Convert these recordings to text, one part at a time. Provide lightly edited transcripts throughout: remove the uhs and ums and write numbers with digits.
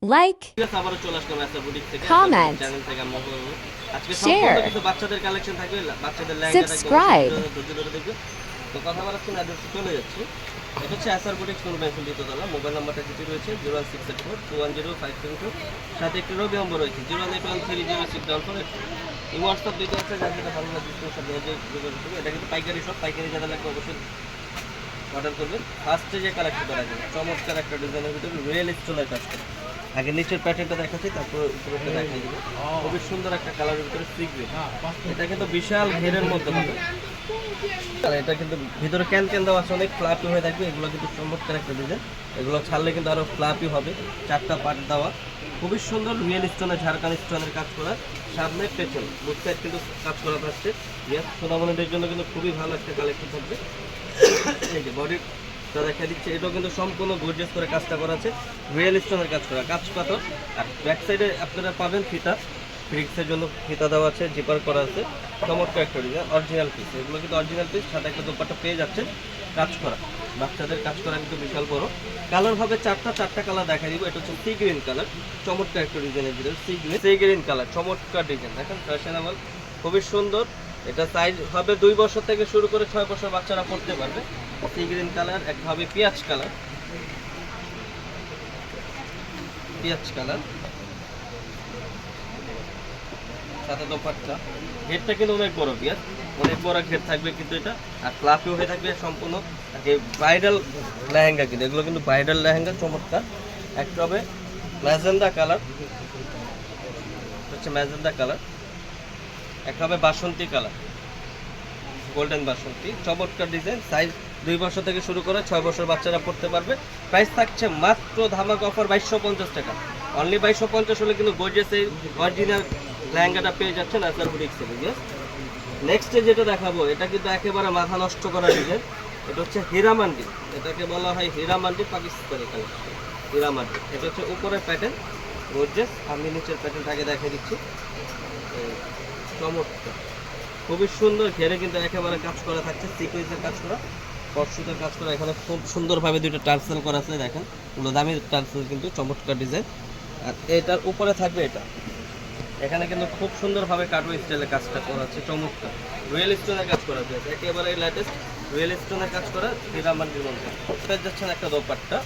like, আবারও চলে আসলাম একটা বুটিক থেকে comment, চ্যানেল থেকে আমরা বলবো আজকে সম্পূর্ণ share, কিছু বাচ্চাদের কালেকশন থাকবে বাচ্চাদের লেহেঙ্গা থাকবে subscribe. ধৈর্য ধরে দেখবে তো কথা বলার সময় অ্যাড্রেসে চলে যাচ্ছি এটা হচ্ছে এসআর বুটিক স্কুল ব্যাংকের দ্বিতীয়তলা মোবাইল নাম্বারটা যেটি রয়েছে 01684210572 সাথে একটি রবি নম্বর রয়েছে 081300644 এই হোয়াটসঅ্যাপ দিতে আছে যার যেটা ভালো লাগে স্ক্রিনশট দিয়ে এটা কিন্তু পাইকারি সব পাইকারি যারা লাগবে অবশ্যই অর্ডার করবেন ফার্স্টে যে কালেকশনটা রাখবেন চমৎকার একটা ডিজাইনের ভিতরে রিয়েল স্টোনের কাজ করে আগে নিচের প্যাটার্নটা দেখাচ্ছি তারপর উপরেরটা দেখাই দেবো খুবই সুন্দর একটা কালারের ভিতরে সিগ্রিন এটা কিন্তু বিশাল ঘেরের মধ্যে হবে আর এটা কিন্তু ভিতরে ক্যান ক্যান দেওয়া আছে অনেক ফ্লাপি হয়ে থাকবে এগুলো কিন্তু চমৎকার একটা ডিজাইন এগুলো ছাড়লে কিন্তু আরও ফ্লাপি হবে চারটা পার্ট দেওয়া খুবই সুন্দর রিয়েল স্টোনের ঝাড়খান স্টোনের কাজ করা সামনে পেছন বুক সাইড কিন্তু কাজ করা থাকছে সোনামণিদের জন্য কিন্তু খুবই ভালো একটা কালেকশন থাকবে এই যে বডিটা দেখা দিচ্ছে এটাও কিন্তু সম্পূর্ণ গর্জিয়াস করে কাজটা করা আছে রিয়েল স্টোনের কাজ করা কাজ পাথর আর ব্যাক সাইডে আপনারা পাবেন ফিতা ফ্রিক্সের জন্য ফিতা দেওয়া আছে জিপার করা আছে চমৎকার একটা ডিজাইন অরিজিনাল পিস এগুলো কিন্তু অরিজিনাল পিস সাথে একটা দোপাট্টা পেয়ে যাচ্ছে কাজ করা বাচ্চাদের কাজ করা কিন্তু বিশাল বড় কালার হবে চারটা কালার দেখা দিব এটা হচ্ছে সি গ্রিন কালার চমৎকার একটা ডিজাইনের ভিতরে সি গ্রিন কালার চমৎকার ডিজাইন দেখেন ফ্যাশনেবল খুবই সুন্দর এটা সাইজ হবে 2 বছর থেকে শুরু করে 6 বছর বাচ্চারা পড়তে পারবে সি গ্রিন কালার একটা হবে পেঁয়াজ কালার সাথে দোপাট্টা ঘেরটা কিন্তু অনেক বড় পেঁয়াজ অনেক বড় ঘের থাকবে কিন্তু এটা আর ফ্লাফিও হয়ে থাকবে সম্পূর্ণ যে ব্রাইডাল লেহেঙ্গা কিন্তু এগুলো কিন্তু ব্রাইডাল লেহেঙ্গা চমৎকার একটা হবে ম্যাজেন্ডা কালার হচ্ছে ম্যাজেন্ডা কালার একটা হবে বাসন্তী কালার গোল্ডেন বাসন্তী চমৎকার ডিজাইন সাইজ 2 বছর থেকে শুরু করে 6 বছর বাচ্চারা পড়তে পারবে প্রাইস থাকছে মাত্র ধামাকা অফার 2250 টাকা অনলি 2250 হলে কিন্তু গর্জিয়াস এই অরিজিনাল লেহেঙ্গাটা পেয়ে যাচ্ছেন আসার বুটিক থেকে নেক্সটে যেটা দেখাবো এটা কিন্তু একেবারে মাথা নষ্ট করা ডিজাইন এটা হচ্ছে হীরামান্ডি এটাকে বলা হয় হীরামান্ডি পাকিস্তানি কালার হীরামান্ডি এটা হচ্ছে উপরের প্যাটার্ন গর্জিয়াস আমি নিচের প্যাটার্নটাকে দেখিয়ে দিচ্ছি চমৎকার খুবই সুন্দর ঘেরে কিন্তু একেবারে কাজ করা থাকছে সিকোয়েন্সের কাজ করা পরশুতের কাজ করা এখানে খুব সুন্দরভাবে দুটো টার্সেল করা আছে দেখেন এগুলো দামি টার্সেল কিন্তু চমৎকার ডিজাইন আর এটার উপরে থাকবে এটা এখানে কিন্তু খুব সুন্দরভাবে কাটওয়ে স্টাইলের কাজটা করা আছে চমৎকার রিয়েল স্টোনের কাজ করা আছে একেবারে লেটেস্ট রিয়েল স্টোনের কাজ করা হীরামান্ডির মধ্যে পেয়ে যাচ্ছেন একটা দোপাট্টা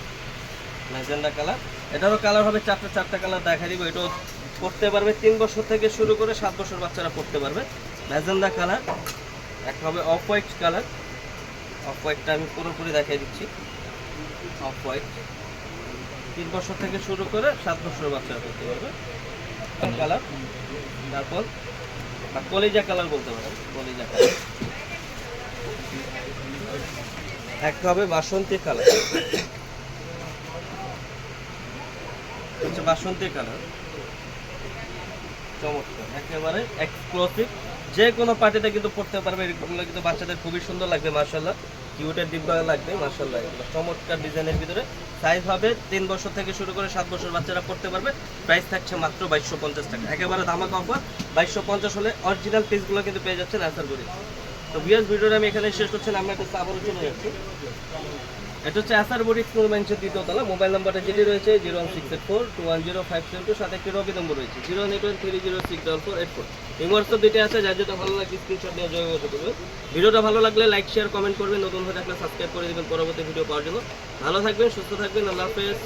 ম্যাজেন্ডা কালার এটারও কালার হবে চারটা কালার দেখা দিব এটাও পড়তে পারবে 3 বছর থেকে শুরু করে 7 বছর বাচ্চারা পড়তে পারবে ম্যাজেন্ডা কালার একটা হবে অফ হোয়াইট কালার অফ হোয়াইটটা আমি পুরোপুরি দেখিয়ে দিচ্ছি অফ হোয়াইট 3 বছর থেকে শুরু করে 7 বছর বাচ্চারা পড়তে পারবে কালার তারপর কলিজা কালার বলতে পারেন কলিজা কালার একটা হবে বাসন্তী কালার হচ্ছে বাসন্তী কালার চমৎকার একেবারে এক্সক্লুসিভ যে কোনো পার্টিতে কিন্তু পড়তে পারবে এগুলো কিন্তু বাচ্চাদের খুবই সুন্দর লাগবে মাশাআল্লাহ কিউটের ডিব্বা লাগবে মাশাআল্লাহ এগুলো চমৎকার ডিজাইনের ভিতরে সাইজ হবে 3 বছর থেকে শুরু করে 7 বছর বাচ্চারা পড়তে পারবে প্রাইস থাকছে মাত্র 2250 টাকা একেবারে ধামাকা অফার 2250 হলে অরিজিনাল পিসগুলো কিন্তু পেয়ে যাচ্ছেন আসার করে তো ভিউয়ার্স ভিডিওটা আমি এখানে শেষ করছি আমরা একটু আবারও চলে যাচ্ছি এটা হচ্ছে আসার বুটিক স্কুল ব্যাংকের দ্বিতীয়তলা মোবাইল নাম্বারটা যেটি রয়েছে 01684210572 সাথে একটি রবি নম্বর রয়েছে 08130064484 এই হোয়াটসঅ্যাপ দুইটা আছে যার যেটা ভালো লাগে স্ক্রিনশট নিয়ে জয়েন করতে পারবেন ভিডিওটা ভালো লাগলে লাইক শেয়ার কমেন্ট করবেন নতুন হয়ে থাকলে সাবস্ক্রাইব করে দিবেন পরবর্তী ভিডিও পাওয়ার জন্য ভালো থাকবেন সুস্থ থাকবেন আল্লাহ হাফেজ